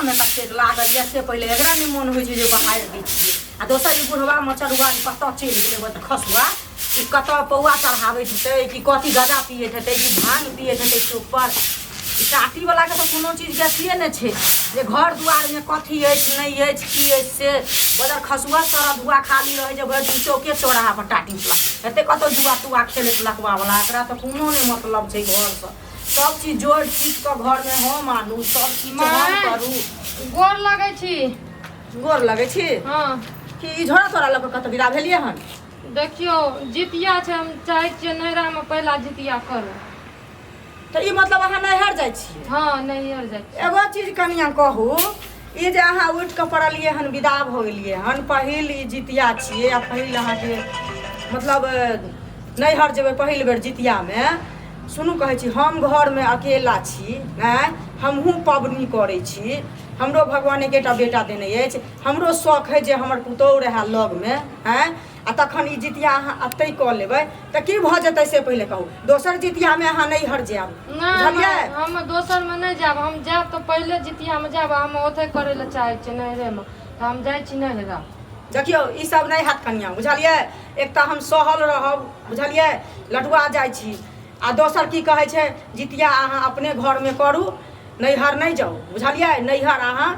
में कतेक लागल जैसे पहले एकरा नहीं मन होइ छै जे बहारि दै छियै आ दोसर ई बुढ़वा मचरुआ कतऽ चलि गेलै खसुआ ई कतऽ पौआ चढ़ाबैत हेतै कि कथी गजा पियैत हेतै कि भांग पियैत हेतै चौकपर टाटी वाला के तो कोनो चीज के अथिए नहीं छे जे घर दुआर में कथी अछि नहीं अछि की अछि से बदर खसुआ सारा धुआ खाली रहे जे भरि दिन चौके चौराहा पर टाटी वाला एते कत जुआ तुआ खेले लखवा वाला एकरा तो कोनो नहीं मतलब छे घर से सब चीज जोड़ चीज के घर में हम आनू सब चीज हम करू गोर लगे छी गोर लगे छी हां कि ई झोरा तोरा लग कत विदा भेलिए हन देखियो जितिया छे हम चाहे छिए नैरा में पहला जितिया करू तो ई मतलब अहाँ नैहर जाइ छी हां नैहर जाइ छी एगो चीज कनिया कहू ई जे अहाँ उठ के पड़लिए हन विदा भ गेलिए हन पहिल ई जितिया छिए आ पहिल अहाँ के मतलब नैहर जेबै पहिल बेर जितिया में सुनू कहै छी हम घर में अकेला छी हैं हमहू पबनी करै छी हमरो भगवान एकेटा बेटा देने अछि हमरो शौक है जे हमर पुतौह रहे लग में हैं आ तखन ई जितिया अहाँ अतै कऽ लेबै तऽ की भऽ जेतै से पहिले कहू दोसर जितिया में अहाँ नैहर जायब बुझलियै हम दोसर में नहीं जाब हम जाब तो पहले जितिया में जाब हम ओथे करे ले चाहे छी नैहरे में तो हम जाइ छी नैहरा देखियो ई सब नहीं हाथ कनिया बुझलियै एक तऽ हम सहल रहब बुझलियै लटुआ जाइ छी आ दोसर की कहै छै जितिया अहाँ अपने घर में करू नैहर नहीं जाओ बुझलियै नैहर अहाँ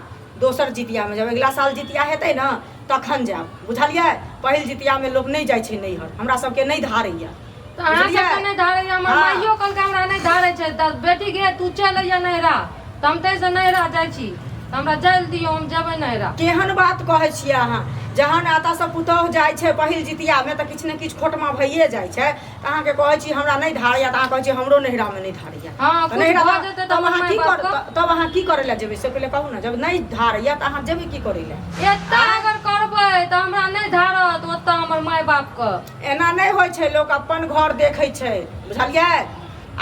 दोसर जितिया में जब अगला साल जितिया हेतै ना तखन जाब बुझलियै पहिल जितिया में लोग नहीं जाइ छै नैहर हमरा सबके नहीं धारैया तो अहाँ सबके नहीं धारैया हमर माइयो कल के हमरा नहीं धारै छै त बेटी गे तू चल अइया नैहरा त हम तै से नैहरा जाइ छी हमरा जल दियो हम जेबै नैहरा केहन बात कहै छियै अहाँ जहन आता सब पुतौह जाइ छै पहिल जितिया में तऽ किछु ने किछु खोटमा भइए जाइ छै तऽ अहाँ के कहै छी हमरा नहीं धारैया तऽ अहाँ कहै छी हमरो नैहरा में नहीं धारैया हां नैहरा तब अहाँ की करे ला जेबै से पहिले कहू ना जब नहीं धारैया तऽ अहाँ जेबै की करे ला एत्ता अगर करबै तऽ हमरा नहीं धारत ओत्ता हमर माय बाप के एना नहीं होइ छै लोग अपन घर देखै छै बुझलियै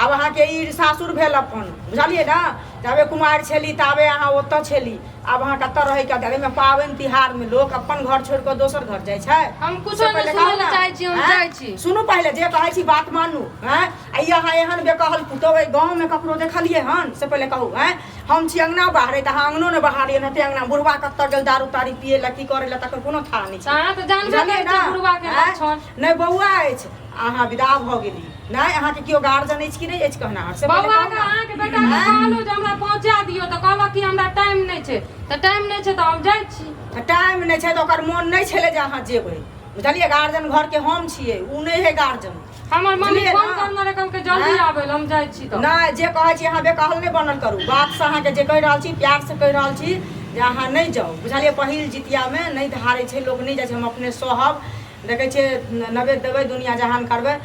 आब अहाँ के ई सासुर भेल अपन बुझलियै ना जाबे कुमार छेली ताबे अहाँ ओतऽ छेली आब अहाँ कतऽ रहै के देखे में पाबनि तिहार में लोग अपन घर छोड़ के दोसर घर जाइ छै हम कुछ नहीं सुनै चाहै छी हम जाइ छी सुनू पहले जे कहै छी बात मानू हैं आ अहाँ एहन बेकहल पुतौह गांव में ककरो देखलिए हन से पहले कहू हैं हम छी अंगना बाहरे त अहाँ अंगनो ने बहारिए नते अंगना बुढ़वा कतऽ गेल दारू तारी पिए ला की करे ला तकर कोनो था नहीं छै अहाँ त जानबे नै छी बुढ़वा के लक्षण नहीं बौआ अछि अहाँ विदा भ गेली नहीं अहाँ के कियो गार्जियन अछि कि नहीं अछि कहना से बौआ के अहाँ के बेटा के कहलु जे हमरा पहुंचा दियो त कहला कि हमरा टाइम नहीं छै त टाइम नहीं छै त हम जाइ छी टाइम नहीं छै त ओकर मन नहीं छले जे अहाँ जेबै बुझलिए गार्जियन घर के हम छिए उ नहीं है गार्जियन हमर मम्मी फोन करने रकम के जल्दी आबै हम जाइ छी त नहीं जे कहै छी अहाँ बेकहल नहीं बनल करू बात से अहाँ के जे कहि रहल छी प्यार से कहि रहल छी जे अहाँ नहीं जाओ बुझलिए पहिल जितिया में नहीं धारै छै लोग नहीं जाइ छै हम अपने सहब देखै छियै नवेद देबै दुनिया जहान करबै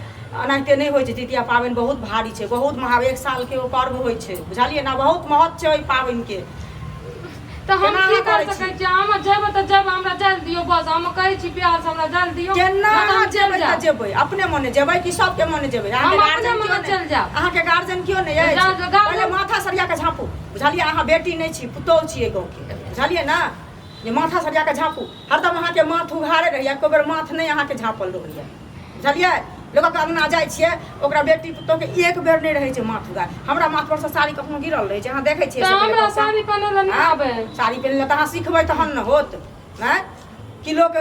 अनाहिते नहीं होइ छै जितिया पाबनि बहुत भारी छै बहुत महा एक साल के ओ पर्व होइ छै बुझलिए ना बहुत महत्व छै ओइ पाबनि के त हम की कर सकै छी हम जेबै त जब हमरा जल दियो बस हम कहै छी प्यार से हमरा जल दियो केना अहाँ जेबै त जेबै अपने मने जेबै कि सबके मने जेबै हम अपने मने चल जाब अहाँ के गार्जियन कियो नहीं अछि पहिले माथा सरिया के झाँपू बुझलिए अहाँ बेटी नहीं छी पुतौह छियै गाँव के बुझलिए ना जे माथा सरिया के झाँपू हरदम अहाँ के माथ उघारे रहिए एको बेर माथ नहीं अहाँ के झाँपल रहैया बुझलिए लोग के अंगना जाइ छियै ओकरा बेटी पुतौह के एक बेर नहीं रहै छै माथ उघार हमरा माथ पर से साड़ी कखनो गिरल रहै छै अहाँ देखै छियै हमरा साड़ी पहिने ला नहीं आबै साड़ी पहिने ला त अहाँ सिखबै तहन न होत हैं कि लोग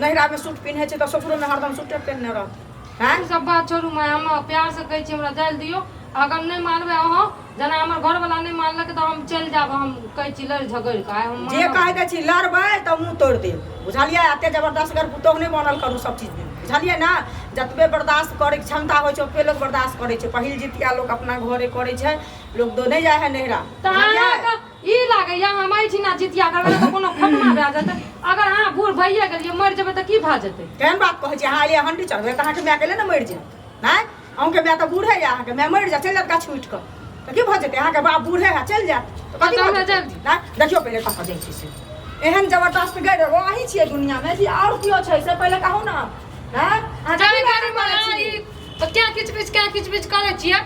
नैहरा में सूट पिन्है छै त ससुरो में हरदम सूटे पहिनने रहत हैं सब बात छोड़ू मैं हम प्यार से कहै छी हमरा जल दियो अगर नहीं मानबे अहाँ जना हमर घर वाला नहीं मानलक त हम चल जाब हम कहै छी लड़ झगड़ के हम जे कहै दै छी लड़बै त मुंह तोड़ देब बुझलिए एते जबरदस्त कर पुतौह नहीं बनल करू सब चीज में बुझलिए ना जतबे बर्दाश्त करे के क्षमता होइ छै ओतबे लोग बर्दाश्त करे छै पहिल जितिया लोग अपना घरे करे छै लोग दो नहीं जाय है नैहरा त अहाँ ई लागे या हम आई छी ना जितिया करबै त कोनो खटमा भए जेतै अगर अहाँ बूढ़ भइए गेलिए मर जेबै त की भए जेतै केहन बात कहै छी अहाँ एलिए हंडी चढ़बै त अहाँ के माय केले न मरि जायत हैं अहूँ के माय त बूढ़े या अहाँ के माय मरि जा चल जात गाछ उठि क त की भऽ जेतै अहाँ के बाप बूढ़े है चल जात त कथी भऽ जेतै ना देखियो पहिले कह दै छी से एहन जबरदस्त गैर वही छियै दुनिया में जी और कियो छै से पहिले कहू ना हैं आ जाबे गाड़ी में तो क्या किछ बिच करे छियै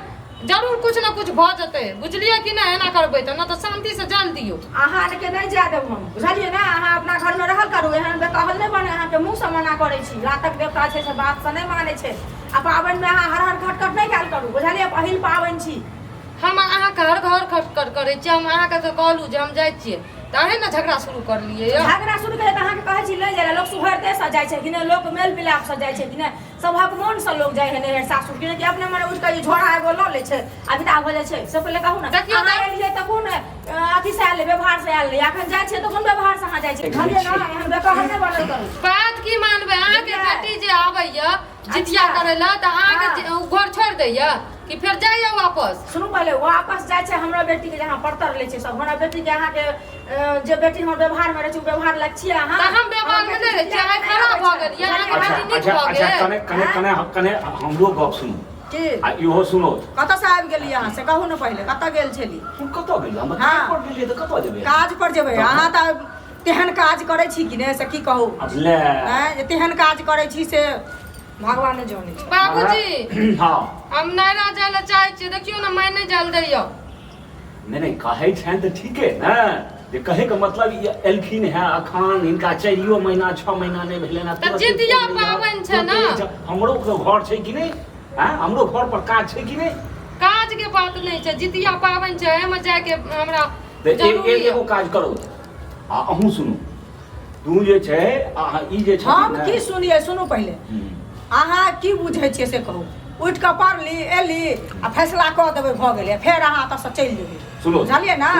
जरूर कुछ ना कुछ भ जते बुझलिए कि ना एना करबै त ना त शांति से जल दियो अहाँ के नहीं जा देब हम बुझलिए ना अहाँ अपना घर में रहल करू एहन बेकहल नहीं बने अहाँ के मुंह से मना करे छी रातक देवता छै से बात से नहीं माने छै आ पाबनि में अहाँ हर हर खटखट नहीं कैल करू बुझलिए पहिल पाबनि छी हम अहाँके हर घर खटखट करै छियै हम अहाँके तऽ कहलहुँ जे हम जाइ छियै तहने ने झगड़ा शुरू करलियै यौ झगड़ा शुरू करे त अहाँके कहै छी ले जाइ लोग सुहरते से जाइ छै कि ने लोग मेल मिलाप से जाइ छै कि ने सभक मन से लोग जाइ है नैहर सासुर कि कि अपने मने उठ के झोड़ा एगो ल ले छै आ विदा हो जाइ छै से पहिले कहू ना देखियौ अहाँ एलियै त कोन अथी से आयल व्यवहार से आयल अखन जाइ छै त कोन व्यवहार से अहाँ जाइ छै घरिए ना हम बेकार नहि बनल करू बात की मानबै अहाँके बेटी जे आबैया जितिया करै ला त अहाँके घर छोड़ दैया कि फिर जाइए वापस सुनू पहले वापस जाइ छै हमरा बेटी के जहाँ पड़तर ले छै सब हमरा बेटी के अहाँ के जे बेटी हमर व्यवहार में रहे छै व्यवहार लक्षी अहाँ त हम व्यवहार में नहीं रहे छी आइ खराब भ गेल या अहाँ के बेटी नीक भ गेल कने हमरो गप सुनू की आ इहो सुनो कतऽ से आबि गेली अहाँ से कहू ने पहले कतऽ गेल छली तू कतऽ गेली हम हाँ। काज पर गेलियै त कतऽ जेबै काज पर जेबै अहाँ तऽ तेहन काज करै छी कि ने से की कहू अब ले हैं जे तेहन काज करै छी से भगवाने जानै छै बाबूजी हां हम नैना जाय ला चाहै छियै देखियौ ना मैं नहीं जल दैया नहीं कहै छनि त ठीके ने जे कहे के मतलब ये एलखिन है अखान इनका 4 महीना 6 महीना नहीं भेलै ना त जितिया पाबनि छै ना हमरो घर छै कि नहीं हैं हमरो घर पर काज छै कि नहीं काज के बात नहीं छै जितिया पाबनि छै एमे जाय के हमरा त एगो काज करो आ अहूँ सुनू तू जे छै ई जे छै हम की सुनिए सुनू पहले अहाँ की बुझै छियै से कहू उठ कऽ पढ़ली एली आ फैसला कऽ देबै भऽ गेलै फेर अहाँ एतऽसँ चलि जेबै सुनो बुझलियै ना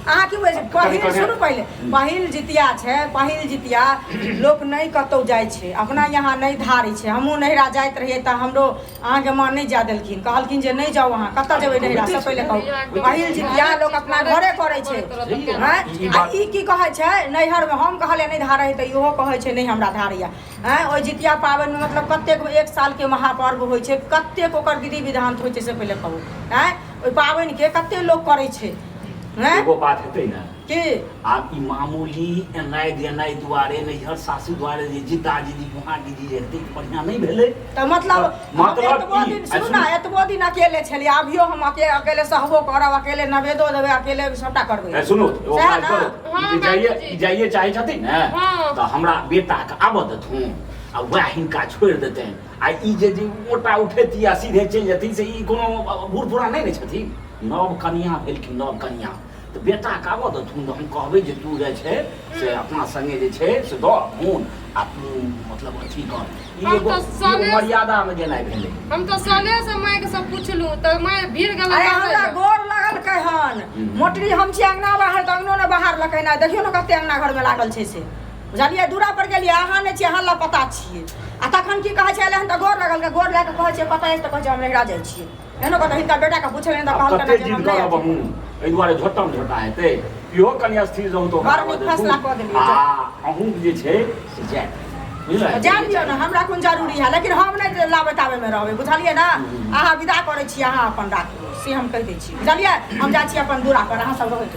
अहाँ की बुझै छियै पहिल सुनू पहिले पहिल जितिया छै पहिल जितिया लोक नहीं कतौ जाइ छै अपना यहाँ नहीं धारै छै हमहूँ नैहरा जाइत रहियै तऽ हमरो अहाँके माँ नहीं जा देलखिन कहलखिन जे नहीं जाउ अहाँ कतऽ जेबै नैहरा से पहिले कहू पहिल जितिया लोक अपना घरे करै छै आ ई की कहै छै नैहरमे हम कहलियै नहीं धारै तऽ इहो कहै छै नहीं हमरा धारैया हैं ओहि जितिया पाबनिमे मतलब कतेक 1 सालके महापर्व होइ छै कतेक ओकर विधि विधान होइ छै से पहिले कहू हैं ओहि पाबनिके कते लोक करै छै एगो बात हेतै ना की आब ई मामूली एनाइ देनाइ दुआरे नैहर सासू दुआरे जे जिता दीदी वहाँ दीदी रहते बढ़िया नहीं भेलै तऽ मतलब एतबो दिन सुनू ना एतबो दिन अकेले छलियै अभियो हम अकेले सहबो करब अकेले नवेदो देबै अकेले सबटा करबै सुनो एगो काज करो ई जाइए चाहै छथिन ने तऽ हमरा बेटाके आबऽ देथुन आ वएह हिनका छोड़ि देतनि आ ई जे मोटा उठेती आ सीधे चलि जेथिन से ई कोनो बूढ़ बुढ़ा नहि ने छथिन नव कनिया भेलखिन नव कनिया तऽ बेटाके आबऽ देथुन तऽ हम कहबै जे तू जे छै से अपना संगे जे छै से दऽ मोन आ तू मतलब अथी कर ई एगो मर्यादामे जेनाइ भेलै हम तो साले से माय के सब पूछलू त माय भीड़ गेल अरे हमरा गोर लगल कहन मोटरी हम छी अंगना बाहर त अंगनो ने बाहर लकै ना देखियो ने कते अंगना घर में लागल छै से बुझलियै दूरा पर गेलियै अहाँ नहि छियै अहाँ ला पता छियै आ तखन की कहै छै एलहन त गोर लगल के गोर लए के कहै छै पता अछि त कहै छै हम नैहरा जाइ छियै एनो कतऽ हिनका बेटा के पूछले त कहल कते जिद करब हम एहि दुआरे झोटम झोटा हेतै इहो कनि स्थिर रहू तो बड़ नीक फैसला कऽ देलियै आ अहूँ जे छै से जाय बुझलियै जान दियौ ने हमरा कोन जरूरी है लेकिन हम नहीं लाबे ताबे में रहबै बुझलियै ना अहाँ विदा करै छी अहाँ अपन राखू से हम कहि दै छी बुझलियै हम जाइ छी अपन दूरा पर अहाँ सब रहै